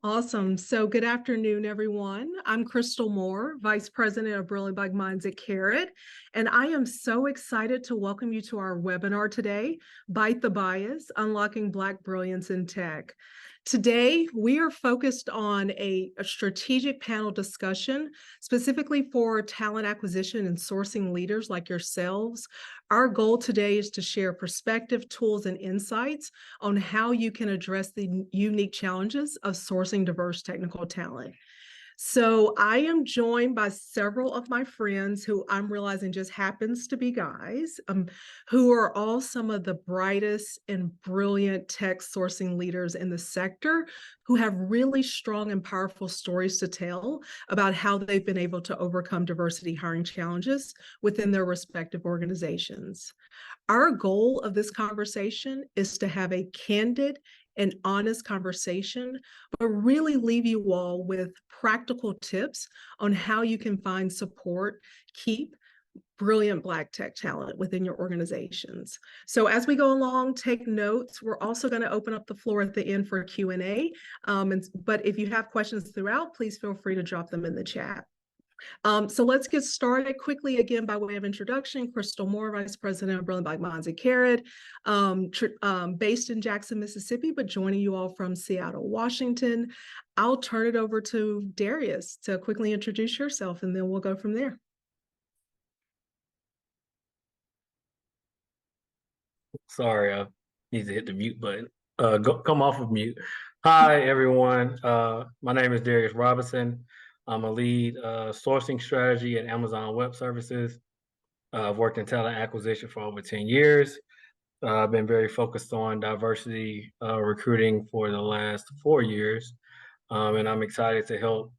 Awesome. So good afternoon, everyone. I'm Crystal Moore, Vice President of Brilliant Black Minds at Carrot, and I am so excited to welcome you to our webinar today, Byte the Bias, Unlocking Black Brilliance in Tech. Today, we are focused on a strategic panel discussion, specifically for talent acquisition and sourcing leaders like yourselves. Our goal today is to share perspective, tools, and insights on how you can address the unique challenges of sourcing diverse technical talent. So I am joined by several of my friends who I'm realizing just happens to be guys, who are all some of the brightest and brilliant tech sourcing leaders in the sector who have really strong and powerful stories to tell about how they've been able to overcome diversity hiring challenges within their respective organizations. Our goal of this conversation is to have a candid and honest conversation, but really leave you all with practical tips on how you can find support, keep brilliant Black tech talent within your organizations. So as we go along, take notes. We're also going to open up the floor at the end for Q&A. But if you have questions throughout, please feel free to drop them in the chat. So let's get started quickly again by way of introduction. Crystal Moore, Vice President of Brilliant Black Minds at Carrot, based in Jackson, Mississippi, but joining you all from Seattle, Washington. I'll turn it over to Darius to quickly introduce yourself, and then we'll go from there. Sorry, I need to hit the mute button. Come off of mute. Hi, everyone. My name is Darius Robinson. I'm a lead sourcing strategy at Amazon Web Services. I've worked in talent acquisition for over 10 years. I've been very focused on diversity recruiting for the last 4 years. And I'm excited to help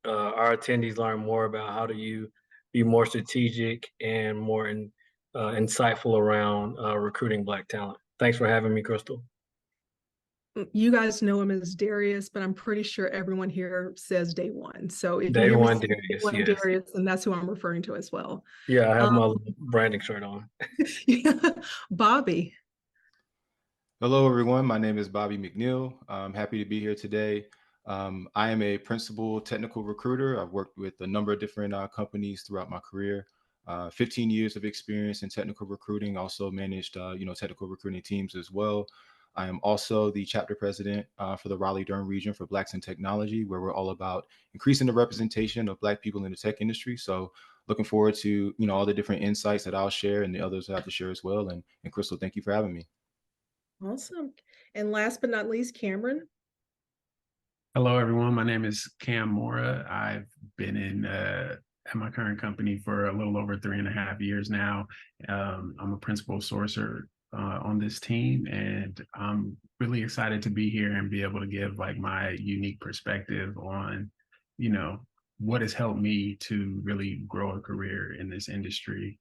our attendees learn more about how do you be more strategic and more insightful around recruiting Black talent. Thanks for having me, Crystal. You guys know him as Darius, but I'm pretty sure everyone here says Day One. So if Day you hear one, me Darius, say yes. Darius, then that's who I'm referring to as well. Yeah, I have my branding shirt on. Bobby. Hello, everyone. My name is Bobby McNeil. I'm happy to be here today. I am a principal technical recruiter. I've worked with a number of different companies throughout my career. 15 years of experience in technical recruiting. Also managed, technical recruiting teams as well. I am also the chapter president for the Raleigh-Durham region for Blacks in Technology, where we're all about increasing the representation of Black people in the tech industry. So looking forward to, all the different insights that I'll share and the others have to share as well. And Crystal, thank you for having me. Awesome. And last but not least, Cameron. Hello, everyone. My name is Cam Mora. I've been at my current company for a little over 3.5 years now. I'm a principal sourcer on this team, and I'm really excited to be here and be able to give my unique perspective on, what has helped me to really grow a career in this industry.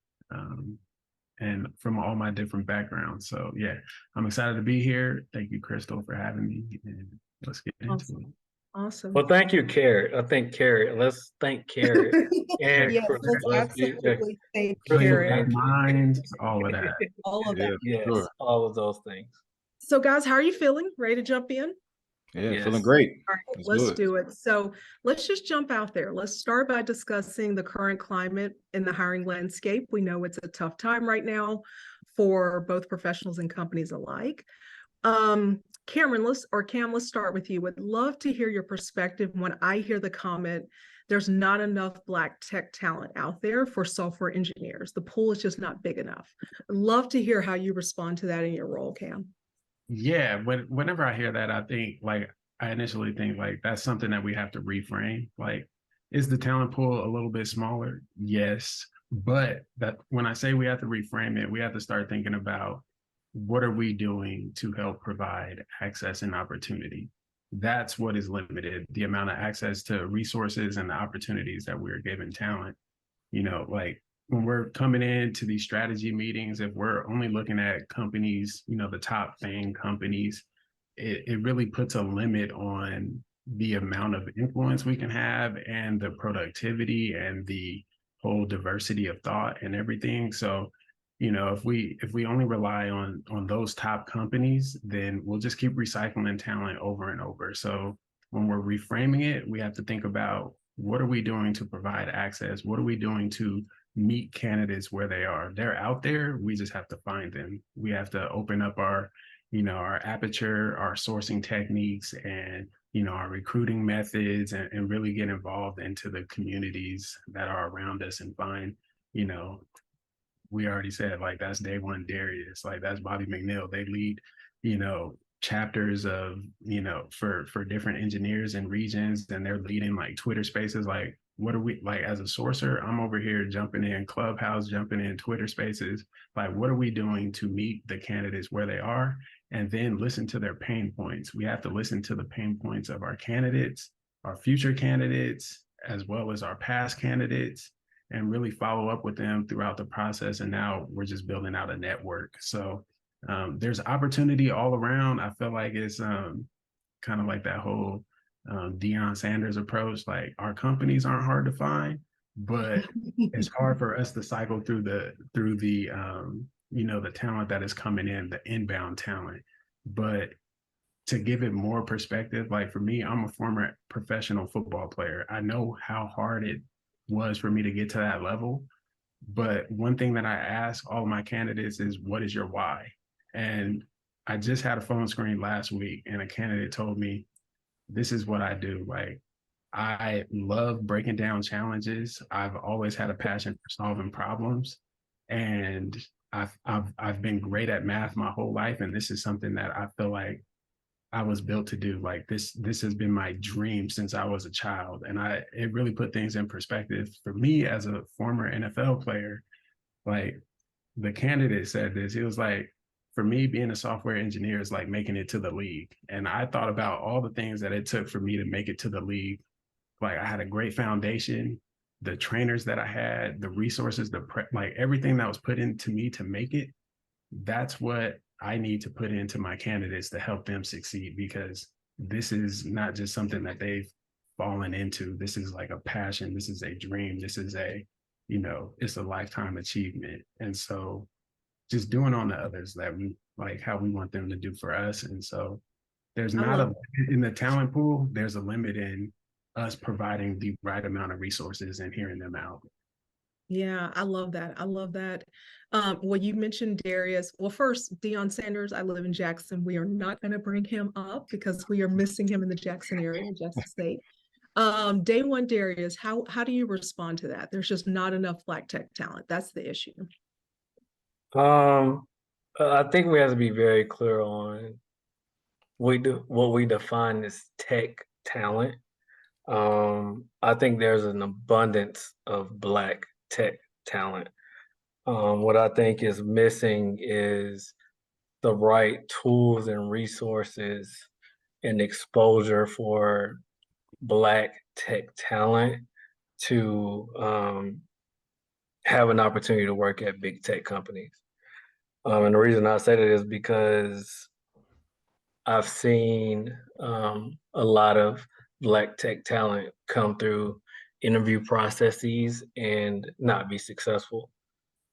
And from all my different backgrounds. So yeah, I'm excited to be here. Thank you, Crystal, for having me. And let's get into it. Awesome. Well, thank you, Carrot. I think Carrot. Let's thank Carrot. And yes, let's absolutely thank Carrot. Minds, all of that. All of that. Yes, sure. All of those things. So guys, how are you feeling? Ready to jump in? Yeah, yes. Feeling great. All right, let's do it. So let's just jump out there. Let's start by discussing the current climate in the hiring landscape. We know it's a tough time right now for both professionals and companies alike. Cameron, Cam, let's start with you. Would love to hear your perspective when I hear the comment, there's not enough Black tech talent out there for software engineers. The pool is just not big enough. I'd love to hear how you respond to that in your role, Cam. Yeah, whenever I hear that, I initially think that's something that we have to reframe. Is the talent pool a little bit smaller? Yes. But that when I say we have to reframe it, we have to start thinking about what are we doing to help provide access and opportunity. That's what is limited, the amount of access to resources and the opportunities that we're giving talent. When we're coming into these strategy meetings, if we're only looking at companies, the top FANG companies, it really puts a limit on the amount of influence we can have and the productivity and the whole diversity of thought and everything. So, if we only rely on those top companies, then we'll just keep recycling talent over and over. So when we're reframing it, we have to think about what are we doing to provide access? What are we doing to meet candidates where they are? They're out there. We just have to find them. We have to open up our, our aperture, our sourcing techniques, and our recruiting methods, and really get involved into the communities that are around us and find, we already said, like, that's Day One Darius, like that's Bobby McNeil. They lead, chapters of, for different engineers and regions, and they're leading like Twitter spaces. Like, what are we, like, as a sourcer, I'm over here jumping in Clubhouse, jumping in Twitter spaces. Like, what are we doing to meet the candidates where they are? And then listen to their pain points. We have to listen to the pain points of our candidates, our future candidates, as well as our past candidates, and really follow up with them throughout the process. And now we're just building out a network. So there's opportunity all around. I feel like it's kind of like that whole Deion Sanders approach. Like, our companies aren't hard to find, but it's hard for us to cycle through the the talent that is coming in, the inbound talent. But to give it more perspective, like for me, I'm a former professional football player. I know how hard it was for me to get to that level. But one thing that I ask all of my candidates is, what is your why? And I just had a phone screen last week, and a candidate told me, this is what I do. Like, I love breaking down challenges. I've always had a passion for solving problems, and I've been great at math my whole life, and this is something that I feel like I was built to do. Like, this has been my dream since I was a child, and it really put things in perspective for me as a former NFL player. Like, the candidate said this, he was like, for me, being a software engineer is like making it to the league. And I thought about all the things that it took for me to make it to the league. Like, I had a great foundation, the trainers that I had, the resources, like everything that was put into me to make it. That's what I need to put into my candidates to help them succeed, because this is not just something that they've fallen into. This is like a passion. This is a dream. This is it's a lifetime achievement. And so just doing on the others that we like, how we want them to do for us. And so there's not a, in the talent pool, there's a limit in us providing the right amount of resources and hearing them out. Yeah, I love that. I love that. Well, you mentioned Darius. Well, first, Deion Sanders, I live in Jackson. We are not going to bring him up because we are missing him in the Jackson area, Jackson State. Day One Darius, how do you respond to that? There's just not enough Black tech talent. That's the issue. I think we have to be very clear on what we define as tech talent. I think there's an abundance of Black tech talent. What I think is missing is the right tools and resources and exposure for Black tech talent to have an opportunity to work at big tech companies. And the reason I say that is because I've seen a lot of Black tech talent come through interview processes and not be successful.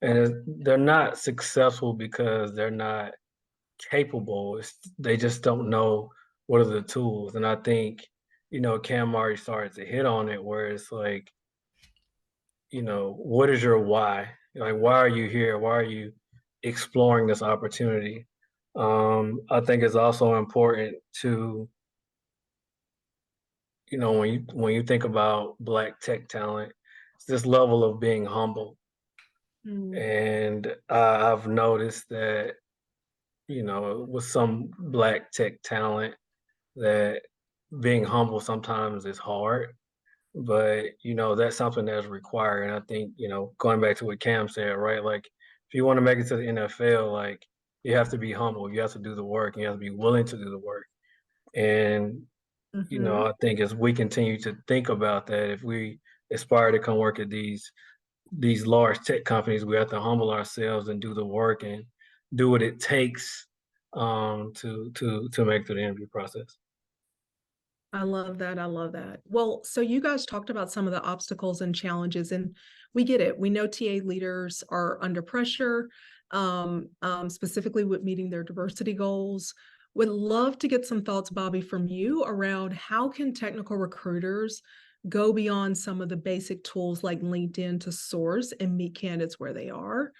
And they're not successful because they're not capable. They just don't know what are the tools. And I think, Cam already started to hit on it, where it's like, what is your why? Like, why are you here? Why are you exploring this opportunity? I think it's also important to, when you think about Black tech talent, it's this level of being humble. And I've noticed that, with some Black tech talent, that being humble sometimes is hard, but that's something that's required. And I think, going back to what Cam said, right? Like, if you want to make it to the NFL, like, you have to be humble, you have to do the work, and you have to be willing to do the work. And I think as we continue to think about that, if we aspire to come work at these large tech companies, we have to humble ourselves and do the work and do what it takes to make through the interview process. I love that. I love that. Well, so you guys talked about some of the obstacles and challenges, and we get it. We know TA leaders are under pressure, specifically with meeting their diversity goals. Would love to get some thoughts, Bobby, from you around how can technical recruiters go beyond some of the basic tools like LinkedIn to source and meet candidates where they are.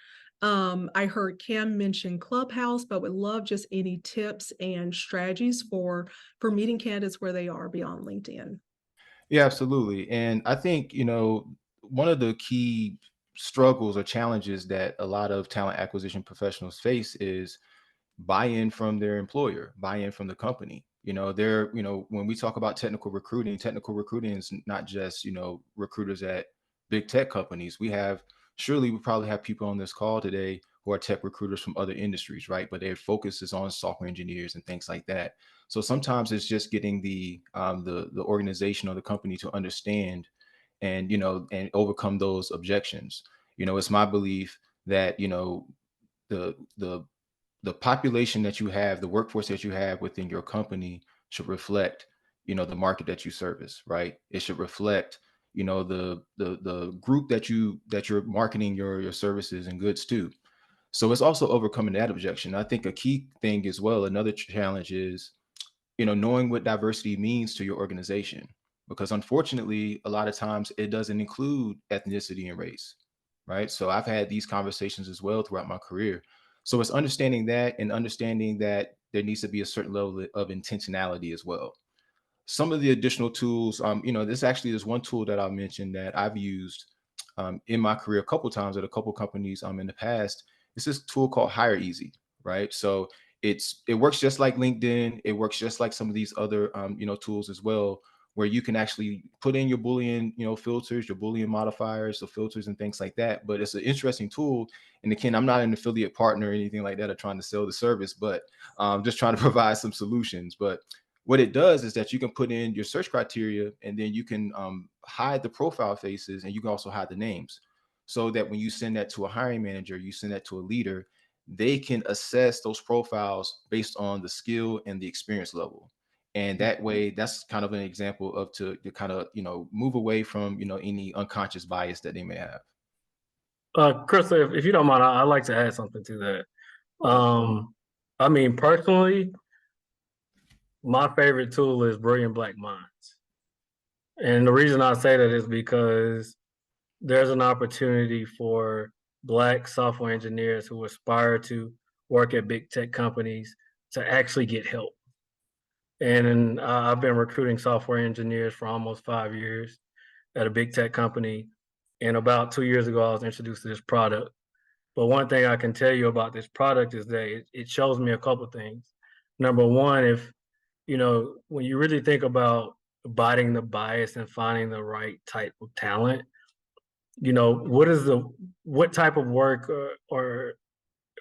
I heard Cam mention Clubhouse, but would love just any tips and strategies for meeting candidates where they are beyond LinkedIn. Yeah, absolutely. And I think, one of the key struggles or challenges that a lot of talent acquisition professionals face is buy-in from their employer, buy-in from the company. When we talk about technical recruiting is not just, recruiters at big tech companies. We probably have people on this call today who are tech recruiters from other industries, right? But their focus is on software engineers and things like that. So sometimes it's just getting the organization or the company to understand and overcome those objections. It's my belief that, the the the population that you have, the workforce that you have within your company should reflect, the market that you service, right? It should reflect, the group that you're marketing your services and goods to. So it's also overcoming that objection. I think a key thing as well, another challenge is, knowing what diversity means to your organization, because unfortunately, a lot of times it doesn't include ethnicity and race, right? So I've had these conversations as well throughout my career. So it's understanding that and understanding that there needs to be a certain level of intentionality as well. Some of the additional tools, this one tool that I mentioned that I've used in my career a couple times at a couple companies in the past. It's this tool called Hire Easy, right? So it works just like LinkedIn. It works just like some of these other tools as well, where you can actually put in your Boolean filters, your Boolean modifiers, the filters and things like that. But it's an interesting tool. And again, I'm not an affiliate partner or anything like that or trying to sell the service, but just trying to provide some solutions. But what it does is that you can put in your search criteria and then you can hide the profile faces and you can also hide the names, so that when you send that to a hiring manager, you send that to a leader, they can assess those profiles based on the skill and the experience level. And that way, that's kind of an example of to kind of, move away from, any unconscious bias that they may have. Chris, if you don't mind, I'd like to add something to that. I mean, personally, my favorite tool is Brilliant Black Minds. And the reason I say that is because there's an opportunity for Black software engineers who aspire to work at big tech companies to actually get help. And I've been recruiting software engineers for almost 5 years at a big tech company. And about 2 years ago, I was introduced to this product. But one thing I can tell you about this product is that it shows me a couple things. Number one, if when you really think about biting the bias and finding the right type of talent, what type of work or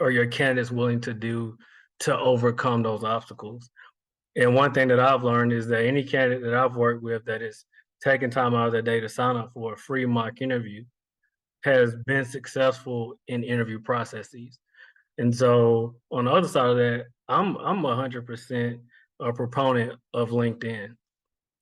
are your candidates willing to do to overcome those obstacles? And one thing that I've learned is that any candidate that I've worked with that is taking time out of their day to sign up for a free mock interview has been successful in interview processes. And so on the other side of that, I'm 100% a proponent of LinkedIn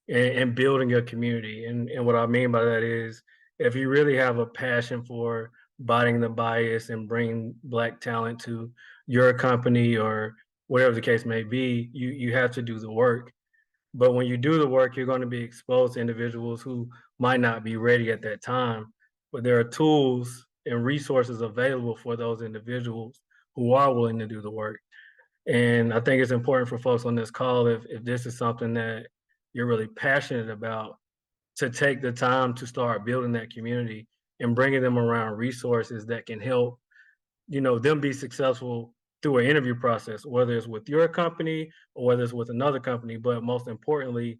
and building a community. And what I mean by that is if you really have a passion for biting the bias and bringing Black talent to your company or whatever the case may be, you have to do the work. But when you do the work, you're going to be exposed to individuals who might not be ready at that time. But there are tools and resources available for those individuals who are willing to do the work. And I think it's important for folks on this call, if this is something that you're really passionate about, to take the time to start building that community and bringing them around resources that can help, them be successful through an interview process, whether it's with your company or whether it's with another company. But most importantly,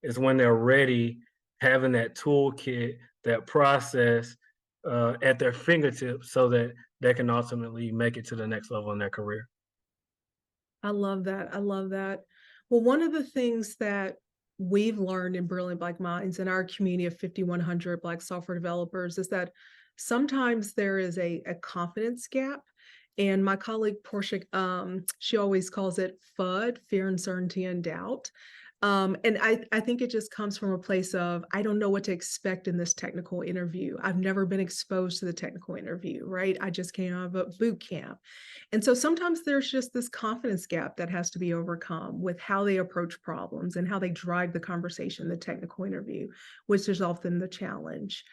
is when they're ready, having that toolkit, that process at their fingertips so that they can ultimately make it to the next level in their career. I love that. I love that. Well, one of the things that we've learned in Brilliant Black Minds in our community of 5,100 Black software developers is that sometimes there is a confidence gap. And my colleague Portia, she always calls it FUD, fear, uncertainty, and doubt. And I think it just comes from a place of, I don't know what to expect in this technical interview. I've never been exposed to the technical interview, right? I just came out of a boot camp. And so sometimes there's just this confidence gap that has to be overcome with how they approach problems and how they drive the conversation, the technical interview, which is often the challenge.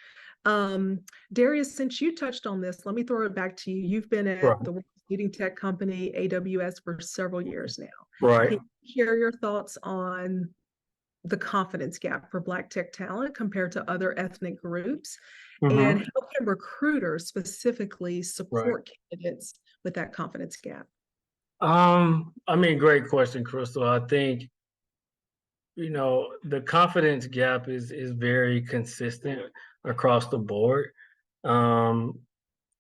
Darius, since you touched on this, let me throw it back to you. You've been at Right. the world's leading tech company, AWS, for several years now. Right. Can you share your thoughts on the confidence gap for Black tech talent compared to other ethnic groups? And how can recruiters specifically Right. support candidates with that confidence gap? I mean, great question, Crystal. I think, the confidence gap is very consistent across the board. Um,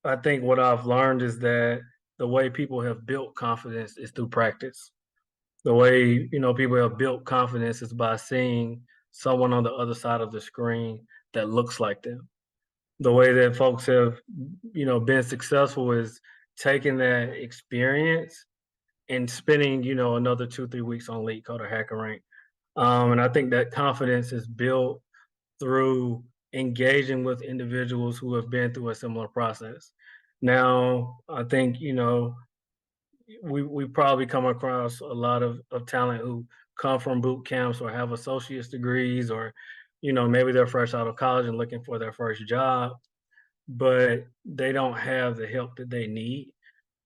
I think what I've learned is that the way people have built confidence is through practice. The way, people have built confidence is by seeing someone on the other side of the screen that looks like them. The way that folks have, been successful is taking that experience and spending, another 2, 3 weeks on Lead Code or Hacker Rank. And I think that confidence is built through engaging with individuals who have been through a similar process. Now, I think, we probably come across a lot of talent who come from boot camps or have associate's degrees, or, maybe they're fresh out of college and looking for their first job, but they don't have the help that they need.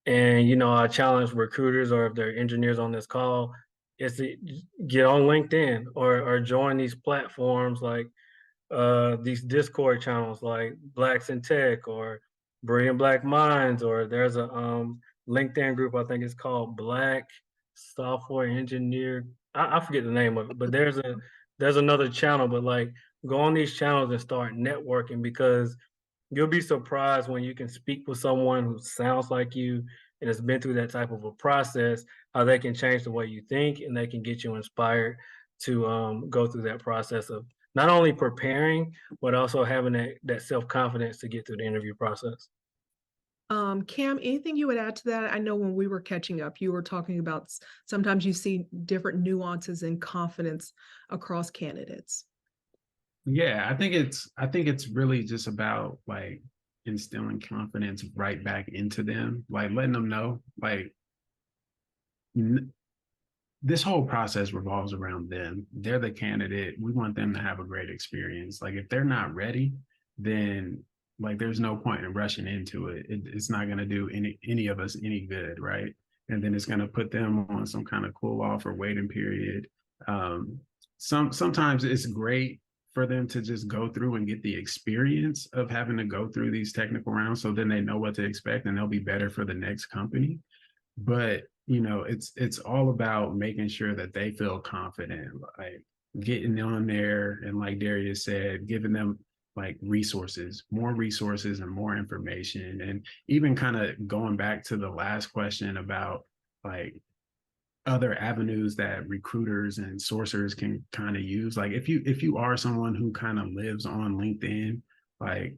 And, I challenge recruiters, or if they're engineers on this call, is to get on LinkedIn or join these platforms like these Discord channels like Blacks in Tech or Brilliant Black Minds, or there's a LinkedIn group, I think it's called Black Software Engineer. I forget the name of it, but there's another channel. But like, go on these channels and start networking, because you'll be surprised when you can speak with someone who sounds like you and has been through that type of a process, how they can change the way you think, and they can get you inspired to go through that process of not only preparing, but also having that self-confidence to get through the interview process. Cam, anything you would add to that? I know when we were catching up, you were talking about sometimes you see different nuances in confidence across candidates. Yeah, I think it's really just about like instilling confidence right back into them, like letting them know, like this whole process revolves around them. They're the candidate. We want them to have a great experience. Like if they're not ready, then like there's no point in rushing into it. It's not going to do any of us any good, right? And then it's going to put them on some kind of cool off or waiting period. Sometimes it's great for them to just go through and get the experience of having to go through these technical rounds, so then they know what to expect and they'll be better for the next company. But it's all about making sure that they feel confident, like getting on there, and like Darius said, giving them like more resources and more information. And even kind of going back to the last question about like other avenues that recruiters and sourcers can kind of use. Like if you are someone who kind of lives on LinkedIn, like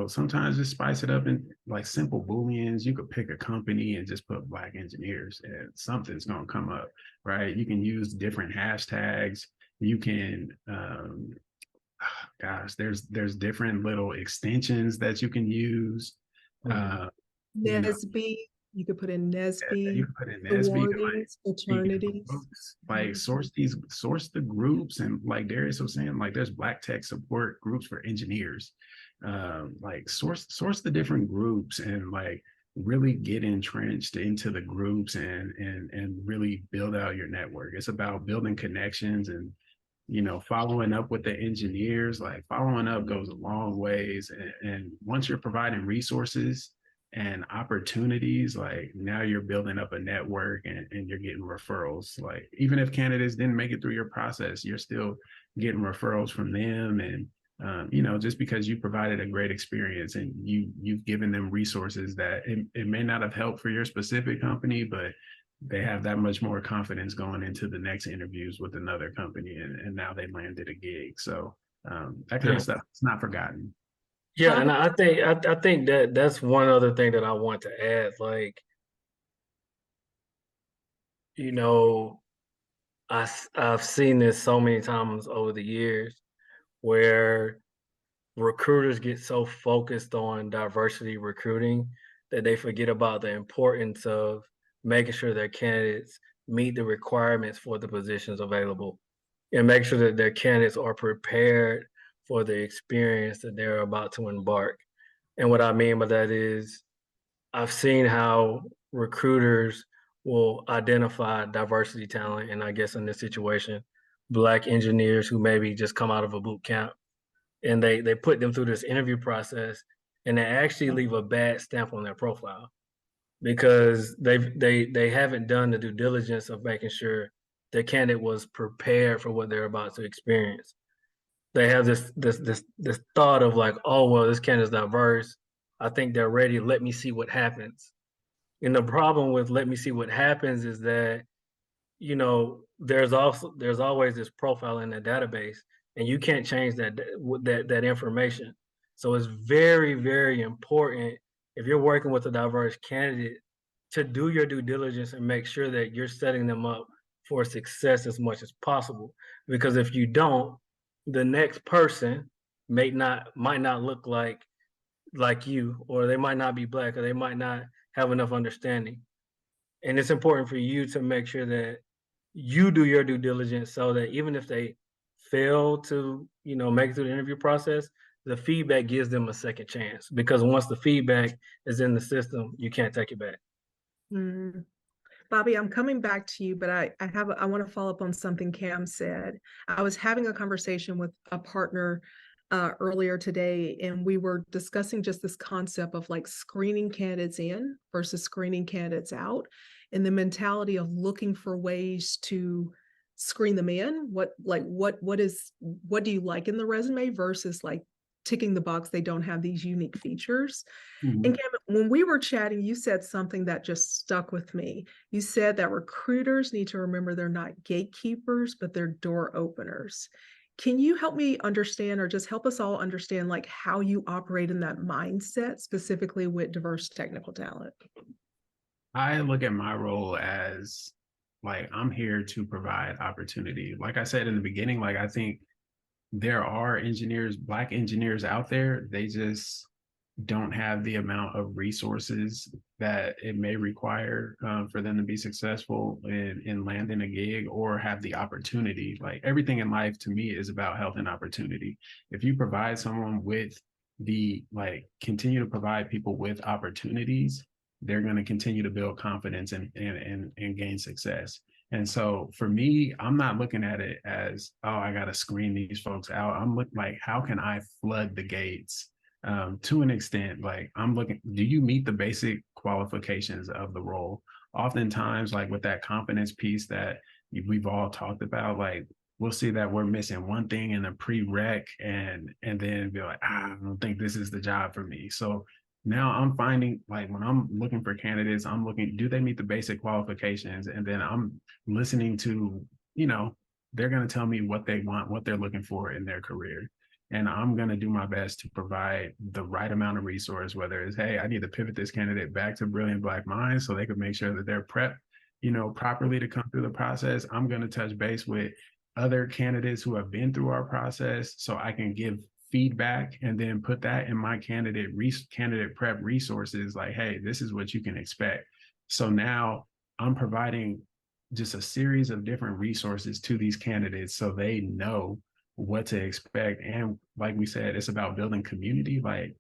sometimes just spice it up in like simple booleans. You could pick a company and just put Black engineers and something's going to come up, right? You can use different hashtags. You can gosh, there's different little extensions that you can use. NESB, you could put in NESB, You put in SB, sororities, fraternities. like source the groups. And like Darius was saying, like there's Black tech support groups for engineers. Like source the different groups and like really get entrenched into the groups and really build out your network. It's about building connections and following up with the engineers. Like following up goes a long ways. And once you're providing resources and opportunities, like now you're building up a network and you're getting referrals. Like even if candidates didn't make it through your process, you're still getting referrals from them. And just because you provided a great experience and you've given them resources that it may not have helped for your specific company, but they have that much more confidence going into the next interviews with another company, and now they landed a gig. So that kind of stuff, it's not forgotten. Yeah, and I think that that's one other thing that I want to add. Like, I've seen this so many times over the years where recruiters get so focused on diversity recruiting that they forget about the importance of making sure their candidates meet the requirements for the positions available and make sure that their candidates are prepared for the experience that they're about to embark. And what I mean by that is I've seen how recruiters will identify diversity talent, and I guess in this situation, Black engineers who maybe just come out of a boot camp, and they put them through this interview process, and they actually leave a bad stamp on their profile because they haven't done the due diligence of making sure their candidate was prepared for what they're about to experience. They have this thought of like, oh well, this candidate's diverse. I think they're ready. Let me see what happens. And the problem with let me see what happens is that, you know, there's always this profile in the database, and you can't change that information. So it's very, very important if you're working with a diverse candidate to do your due diligence and make sure that you're setting them up for success as much as possible. Because if you don't, the next person might not look like you, or they might not be Black, or they might not have enough understanding. And it's important for you to make sure that you do your due diligence so that even if they fail to, you know, make it through the interview process, the feedback gives them a second chance, because once the feedback is in the system, you can't take it back. Mm. Bobby, I'm coming back to you, but I want to follow up on something Cam said. I was having a conversation with a partner earlier today, and we were discussing just this concept of like screening candidates in versus screening candidates out, and the mentality of looking for ways to screen them in. What do you like in the resume versus like ticking the box they don't have these unique features. Mhm. And Kevin, when we were chatting, you said something that just stuck with me. You said that recruiters need to remember they're not gatekeepers, but they're door openers. Can you help me understand, or just help us all understand, like how you operate in that mindset, specifically with diverse technical talent? I look at my role as like I'm here to provide opportunity. Like I said in the beginning, like I think there are engineers, Black engineers out there. They just don't have the amount of resources that it may require for them to be successful in landing a gig or have the opportunity. Like everything in life to me is about health and opportunity. If you provide someone with continue to provide people with opportunities, they're going to continue to build confidence and gain success. And so for me, I'm not looking at it as, oh, I got to screen these folks out. I'm looking like, how can I flood the gates to an extent? Like I'm looking, do you meet the basic qualifications of the role? Oftentimes, like with that confidence piece that we've all talked about, like we'll see that we're missing one thing in a prereq and then be like, I don't think this is the job for me. So now I'm finding like when I'm looking for candidates, I'm looking, do they meet the basic qualifications? And then I'm listening to, you know, they're going to tell me what they want, what they're looking for in their career. And I'm going to do my best to provide the right amount of resource, whether it's, hey, I need to pivot this candidate back to Brilliant Black Minds so they could make sure that they're prepped, you know, properly to come through the process. I'm going to touch base with other candidates who have been through our process so I can give feedback and then put that in my candidate prep resources, like, hey, this is what you can expect. So now I'm providing just a series of different resources to these candidates so they know what to expect. And like we said, it's about building community, like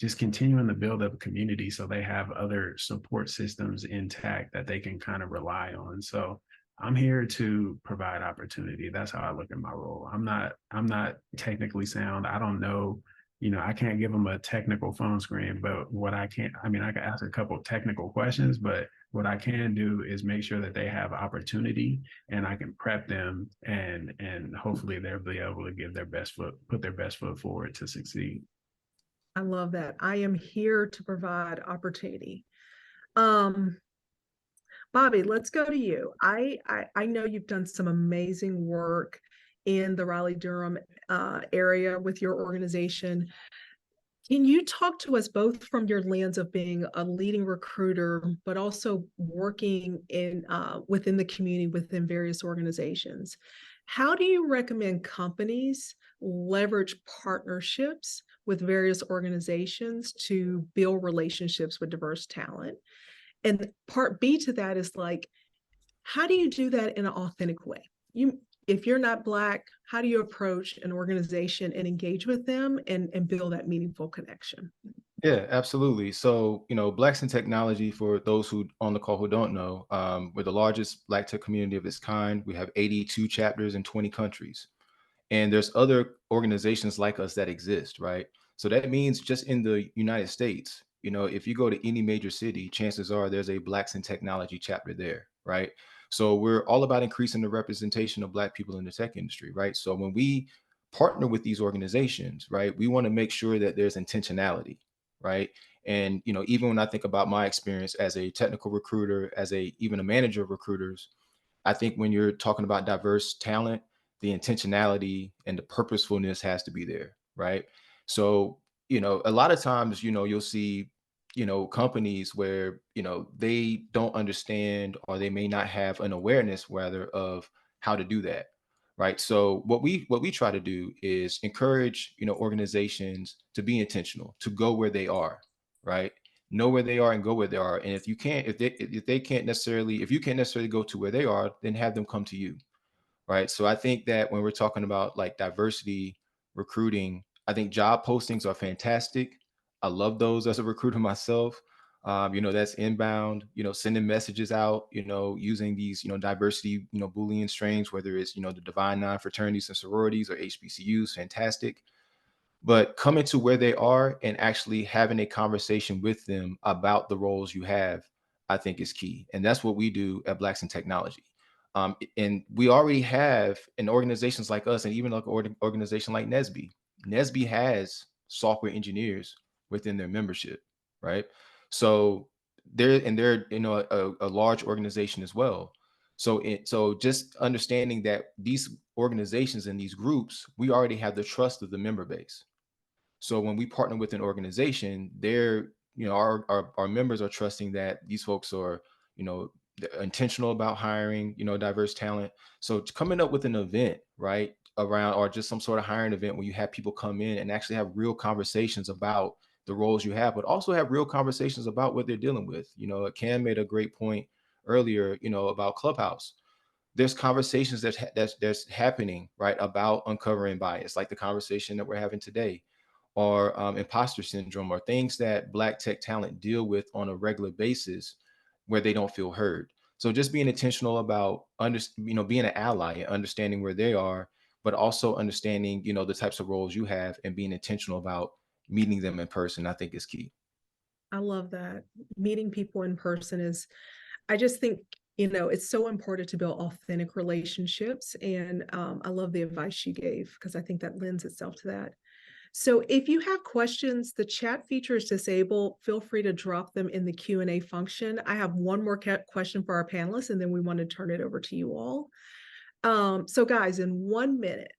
just continuing to build up a community so they have other support systems intact that they can kind of rely on. So I'm here to provide opportunity. That's how I look at my role. I'm not technically sound. I don't know, you know, I can't give them a technical phone screen, but what I can, I mean, I can ask a couple of technical questions, but what I can do is make sure that they have opportunity and I can prep them and hopefully they'll be able to put their best foot forward to succeed. I love that. I am here to provide opportunity. Bobby, let's go to you. I know you've done some amazing work in the Raleigh-Durham area with your organization. Can you talk to us both from your lens of being a leading recruiter, but also working in within the community, within various organizations? How do you recommend companies leverage partnerships with various organizations to build relationships with diverse talent? And part B to that is like, how do you do that in an authentic way? If you're not Black, how do you approach an organization and engage with them and build that meaningful connection? Yeah, absolutely. So, Blacks in Technology, for those who on the call who don't know, we're the largest Black tech community of its kind. We have 82 chapters in 20 countries. And there's other organizations like us that exist, right? So that means just in the United States, if you go to any major city, chances are there's a Blacks in Technology chapter there, right? So we're all about increasing the representation of Black people in the tech industry, right? So when we partner with these organizations, right, we want to make sure that there's intentionality, right? And even when I think about my experience as a technical recruiter, as even a manager of recruiters, I think when you're talking about diverse talent, the intentionality and the purposefulness has to be there, right? So, a lot of times, you'll see, companies where, they don't understand, or they may not have an awareness rather of how to do that. Right. So what we try to do is encourage, organizations to be intentional, to go where they are, right? Know where they are and go where they are. And if you can't necessarily go to where they are, then have them come to you, right? So I think that when we're talking about like diversity recruiting, I think job postings are fantastic. I love those as a recruiter myself. That's inbound, sending messages out, using these, diversity, Boolean strings, whether it's, the Divine Nine fraternities and sororities or HBCUs, fantastic. But coming to where they are and actually having a conversation with them about the roles you have, I think is key. And that's what we do at Blacks in Technology. And we already have in organizations like us, and even like an organization like NSBE. NSBE has software engineers within their membership, right? So they're a large organization as well. So just understanding that these organizations and these groups, we already have the trust of the member base. So when we partner with an organization, our members are trusting that these folks are, intentional about hiring, diverse talent. So coming up with an event, right, around, or just some sort of hiring event where you have people come in and actually have real conversations about the roles you have, but also have real conversations about what they're dealing with. Cam made a great point earlier, about Clubhouse. There's conversations that's happening, right, about uncovering bias, like the conversation that we're having today, or imposter syndrome, or things that Black tech talent deal with on a regular basis where they don't feel heard. So just being intentional about being an ally and understanding where they are, but also understanding, the types of roles you have and being intentional about meeting them in person, I think is key. I love that. Meeting people in person is, I just think, it's so important to build authentic relationships. And I love the advice you gave, because I think that lends itself to that. So if you have questions, the chat feature is disabled. Feel free to drop them in the Q&A function. I have one more question for our panelists, and then we want to turn it over to you all. So guys, in 1 minute,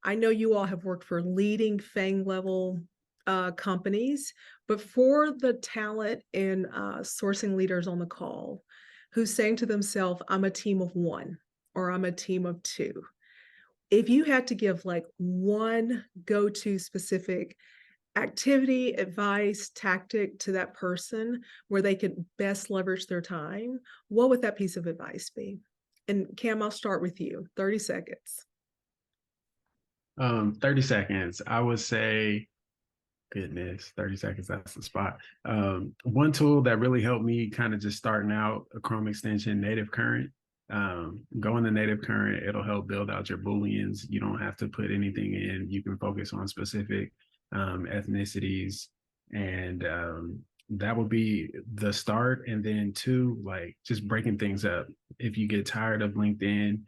I know you all have worked for leading FANG level companies, but for the talent and sourcing leaders on the call who's saying to themselves, I'm a team of one, or I'm a team of two. If you had to give like one go-to specific activity, advice, tactic to that person where they could best leverage their time, what would that piece of advice be? And Cam, I'll start with you. 30 seconds. 30 seconds. I would say, goodness, 30 seconds, that's the spot. One tool that really helped me kind of just starting out, a Chrome extension, Native Current. Go into Native Current, it'll help build out your Booleans. You don't have to put anything in. You can focus on specific ethnicities, and that would be the start. And then two, like just breaking things up. If you get tired of LinkedIn,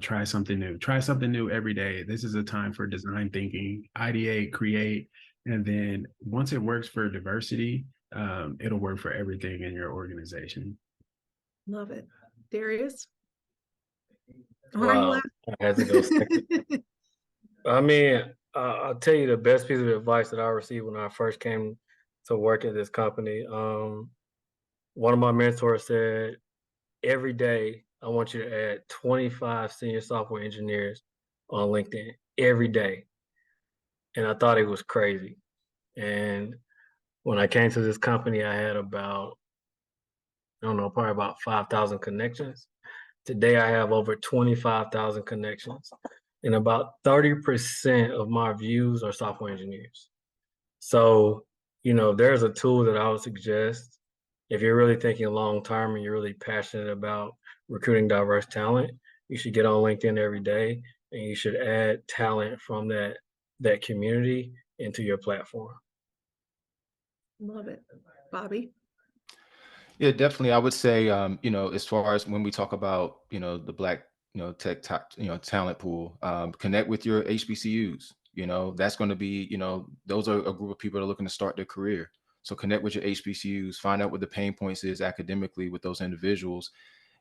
try something new. Try something new every day. This is a time for design thinking, ideate, create, and then once it works for diversity, it'll work for everything in your organization. Love it. Darius? Wow, I had to go second. I mean, I'll tell you the best piece of advice that I received when I first came to work at this company. One of my mentors said, every day I want you to add 25 senior software engineers on LinkedIn every day. And I thought it was crazy. And when I came to this company, I had about, I don't know, probably about 5,000 connections. Today, I have over 25,000 connections, and about 30% of my views are software engineers. So, there's a tool that I would suggest if you're really thinking long term and you're really passionate about recruiting diverse talent. You should get on LinkedIn every day, and you should add talent from that community into your platform. Love it. Bobby? Yeah, definitely. I would say, as far as when we talk about, the Black, talent pool, connect with your HBCUs. That's going to be, those are a group of people that are looking to start their career. So connect with your HBCUs, find out what the pain points is academically with those individuals,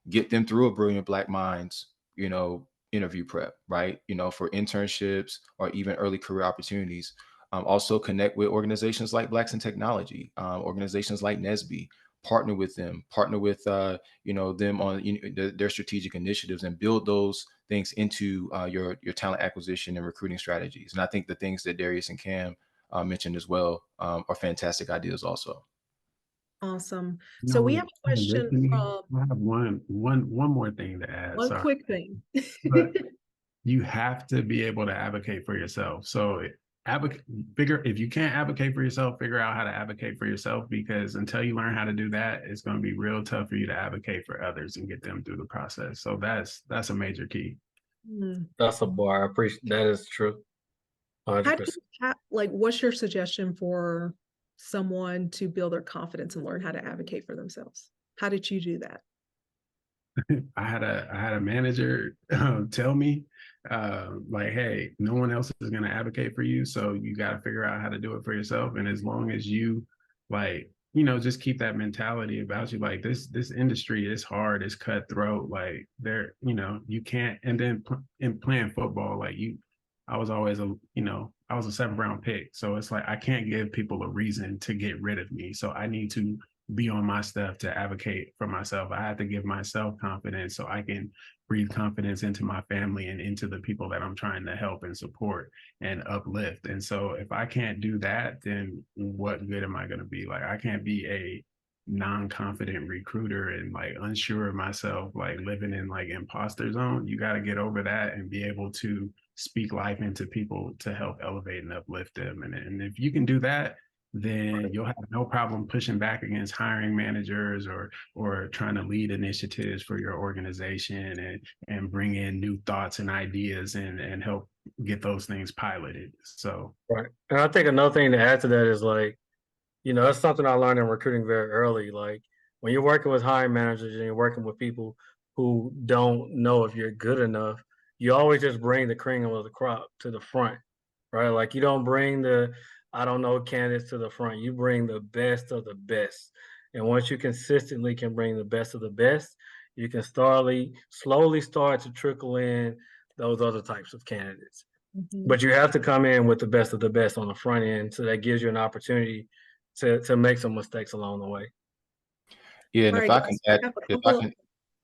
get them through a Brilliant Black Minds, interview prep, right? For internships or even early career opportunities. Also connect with organizations like Blacks in Technology, organizations like NSBE, partner with them, partner with, them on their strategic initiatives, and build those things into your talent acquisition and recruiting strategies. And I think the things that Darius and Cam mentioned as well are fantastic ideas also. Awesome. You So know, we have a question from I have one more thing to add. one Sorry, quick thing. but you have to be able to advocate for yourself. So if you can't advocate for yourself, figure out how to advocate for yourself, because until you learn how to do that, it's going to be real tough for you to advocate for others and get them through the process. So that's a major key. That's a bar. I appreciate that. Is true. How 100%. do you what's your suggestion for someone to build their confidence and learn how to advocate for themselves? How did you do that? I had a manager tell me, like, hey, no one else is going to advocate for you, so you got to figure out how to do it for yourself. And as long as you, like, just keep that mentality about you, like, this industry is hard, it's cutthroat, like, you can't. And then in playing football, like, I was always I was a 7th-round pick, so it's like I can't give people a reason to get rid of me, so I need to be on my stuff to advocate for myself. I have to give myself confidence so I can breathe confidence into my family and into the people that I'm trying to help and support and uplift. And so if I can't do that, then what good am I going to be? Like, I can't be a non-confident recruiter and like unsure of myself, like living in like imposter zone. You got to get over that and be able to speak life into people to help elevate and uplift them. And if you can do that, then you'll have no problem pushing back against hiring managers or trying to lead initiatives for your organization and bring in new thoughts and ideas and help get those things piloted. So Right. And I think another thing to add to that is like, that's something I learned in recruiting very early. Like when you're working with hiring managers and you're working with people who don't know if you're good enough, you always just bring the cream of the crop to the front, right? Like you don't bring the I don't know candidates to the front. You bring the best of the best. And once you consistently can bring the best of the best, you can slowly start to trickle in those other types of candidates. But you have to come in with the best of the best on the front end, so that gives you an opportunity to make some mistakes along the way. Yeah, and All if right, I guys, can we add, have a if I couple of, can,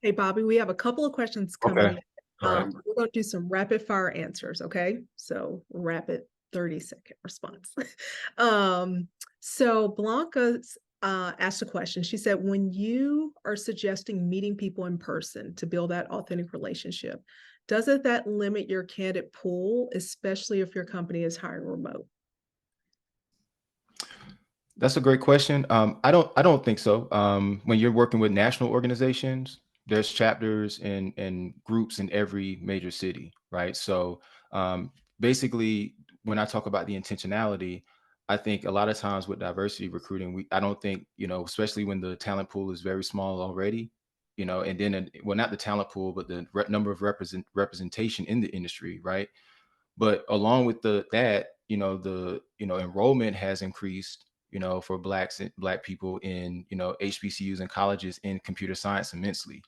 hey, Bobby, we have a couple of questions coming okay. in. All right. We're going to do some rapid fire answers, okay? So rapid 30-second response. So Blanca's asked a question. She said, when you are suggesting meeting people in person to build that authentic relationship, doesn't that limit your candidate pool, especially if your company is hiring remote? That's a great question. I don't think so. When you're working with national organizations, there's chapters and groups in every major city, right? So basically, when I talk about the intentionality, I think a lot of times with diversity recruiting, I don't think, especially when the talent pool is very small already, and then, well, not the talent pool, but the number of representation in the industry, right? But along with enrollment has increased, for Black people in, HBCUs and colleges in computer science immensely,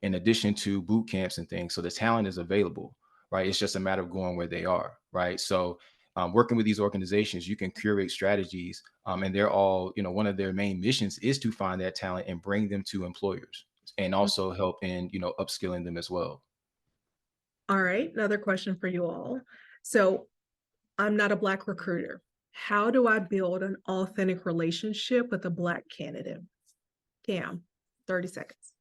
in addition to boot camps and things. So the talent is available, right? It's just a matter of going where they are, right? So working with these organizations, you can curate strategies, and they're all, one of their main missions is to find that talent and bring them to employers, and also help in, upskilling them as well. All right, another question for you all. So I'm not a Black recruiter. How do I build an authentic relationship with a Black candidate? Cam, 30 seconds.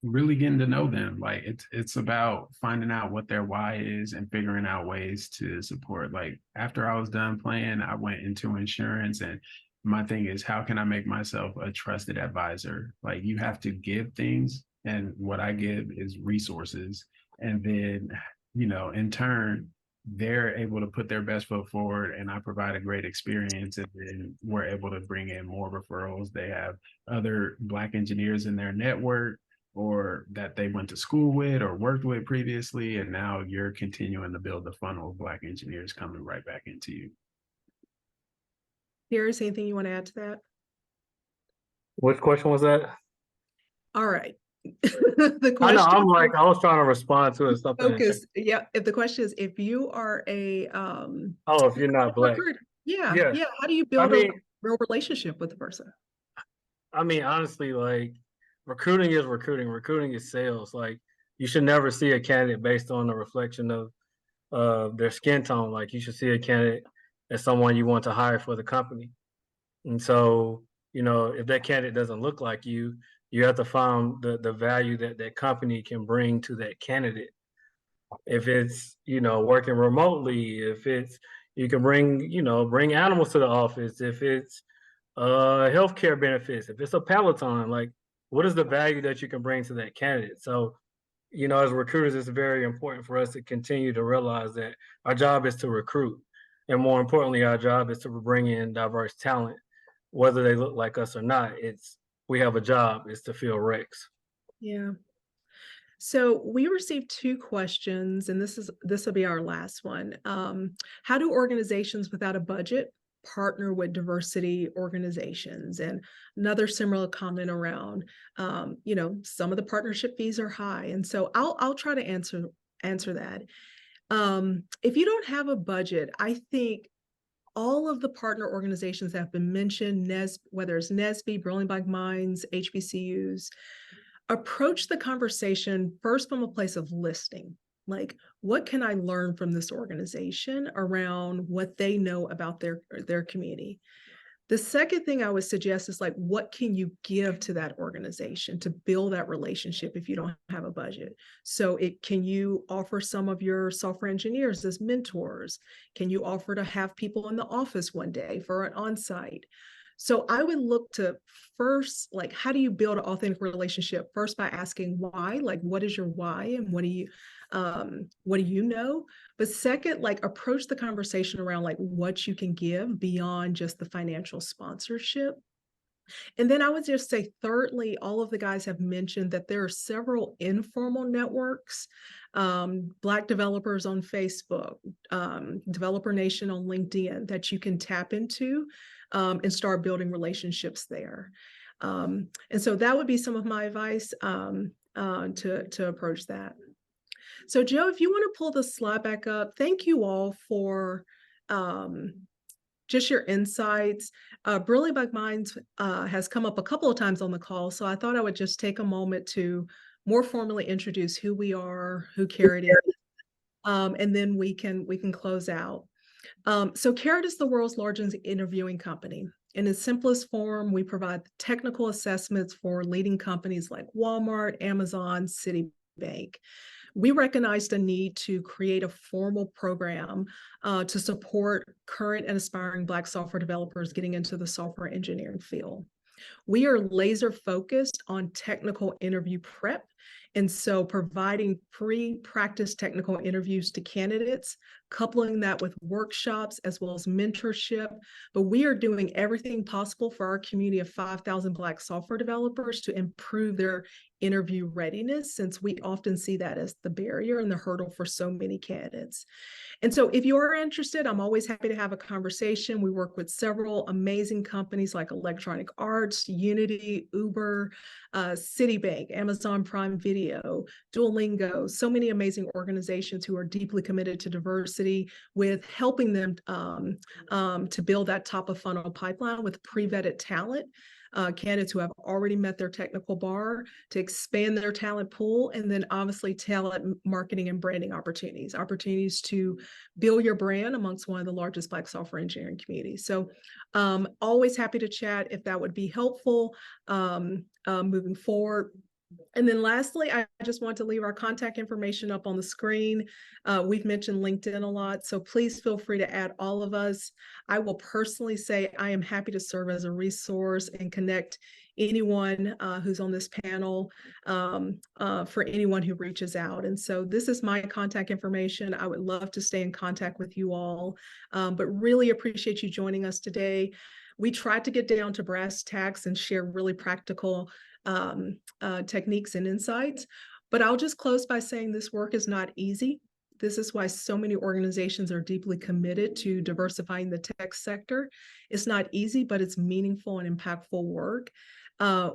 Really getting to know them. Like it's about finding out what their why is and figuring out ways to support. Like after I was done playing, I went into insurance, and my thing is, how can I make myself a trusted advisor? Like you have to give things, and what I give is resources. And then, in turn, they're able to put their best foot forward, and I provide a great experience, and then we're able to bring in more referrals. They have other Black engineers in their network, or that they went to school with or worked with previously, and now you're continuing to build the funnel of Black engineers coming right back into you. Darius, anything you want to add to that? Which question was that? All right. The I know, question I was trying to respond to it. Something. focus. Yeah. If the question is, if you are a if you're not Black. recruiter, yeah. How do you I build a mean, real relationship with the person? I mean, honestly, like recruiting is recruiting. Recruiting is sales. Like you should never see a candidate based on the reflection of their skin tone. Like you should see a candidate as someone you want to hire for the company. And so, if that candidate doesn't look like you, you have to find the value that that company can bring to that candidate. If it's, working remotely, if it's, you can bring animals to the office, if it's healthcare benefits, if it's a Peloton, like what is the value that you can bring to that candidate? So, as recruiters, it's very important for us to continue to realize that our job is to recruit. And more importantly, our job is to bring in diverse talent, whether they look like us or not. We have a job, is to fill recs. Yeah. So we received 2 questions, and this will be our last one. How do organizations without a budget partner with diversity organizations? And another similar comment around, some of the partnership fees are high, and so I'll try to answer that. If you don't have a budget, I think all of the partner organizations that have been mentioned, whether it's NSBE, Brilliant Bike Minds, HBCUs, approach the conversation first from a place of listening. Like, what can I learn from this organization around what they know about their community? The second thing I would suggest is, like, what can you give to that organization to build that relationship if you don't have a budget? So can you offer some of your software engineers as mentors? Can you offer to have people in the office one day for an on-site? So I would look to first, like, how do you build an authentic relationship? First, by asking why, like, what is your why, and what do you know? But second, like, approach the conversation around, like, what you can give beyond just the financial sponsorship. And then I would just say, thirdly, all of the guys have mentioned that there are several informal networks, Black developers on Facebook, Developer Nation on LinkedIn, that you can tap into and start building relationships there. And so that would be some of my advice to approach that. So Joe, if you want to pull the slide back up, thank you all for just your insights. Brilliant Bike Minds has come up a couple of times on the call, so I thought I would just take a moment to more formally introduce who we are, who Carrot is, and then we can close out. So Carrot is the world's largest interviewing company. In its simplest form, we provide technical assessments for leading companies like Walmart, Amazon, Citibank. We recognized a need to create a formal program to support current and aspiring Black software developers getting into the software engineering field. We are laser focused on technical interview prep. And so providing pre-practice technical interviews to candidates, coupling that with workshops as well as mentorship. But we are doing everything possible for our community of 5,000 Black software developers to improve their interview readiness, since we often see that as the barrier and the hurdle for so many candidates. And so if you are interested, I'm always happy to have a conversation. We work with several amazing companies like Electronic Arts, Unity, Uber, Citibank, Amazon Prime Video, Duolingo, so many amazing organizations who are deeply committed to diversity university with helping them to build that top of funnel pipeline with pre-vetted talent. Candidates who have already met their technical bar, to expand their talent pool, and then obviously talent marketing and branding opportunities to build your brand amongst one of the largest Black software engineering communities. So always happy to chat if that would be helpful moving forward. And then lastly, I just want to leave our contact information up on the screen. We've mentioned LinkedIn a lot, so please feel free to add all of us. I will personally say I am happy to serve as a resource and connect anyone who's on this panel for anyone who reaches out. And so this is my contact information. I would love to stay in contact with you all, but really appreciate you joining us today. We tried to get down to brass tacks and share really practical techniques and insights. But I'll just close by saying this work is not easy. This is why so many organizations are deeply committed to diversifying the tech sector. It's not easy, but it's meaningful and impactful work.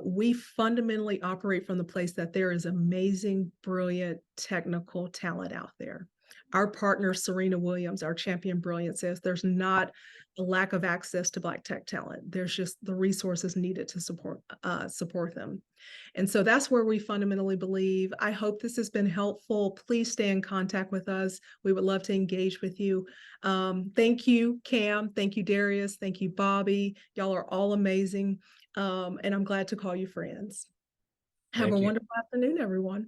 We fundamentally operate from the place that there is amazing, brilliant technical talent out there. Our partner, Serena Williams, our champion Brilliance, says there's not a lack of access to Black tech talent. There's just the resources needed to support them. And so that's where we fundamentally believe. I hope this has been helpful. Please stay in contact with us. We would love to engage with you. Thank you, Cam. Thank you, Darius. Thank you, Bobby. Y'all are all amazing. And I'm glad to call you friends. Have a wonderful afternoon, everyone.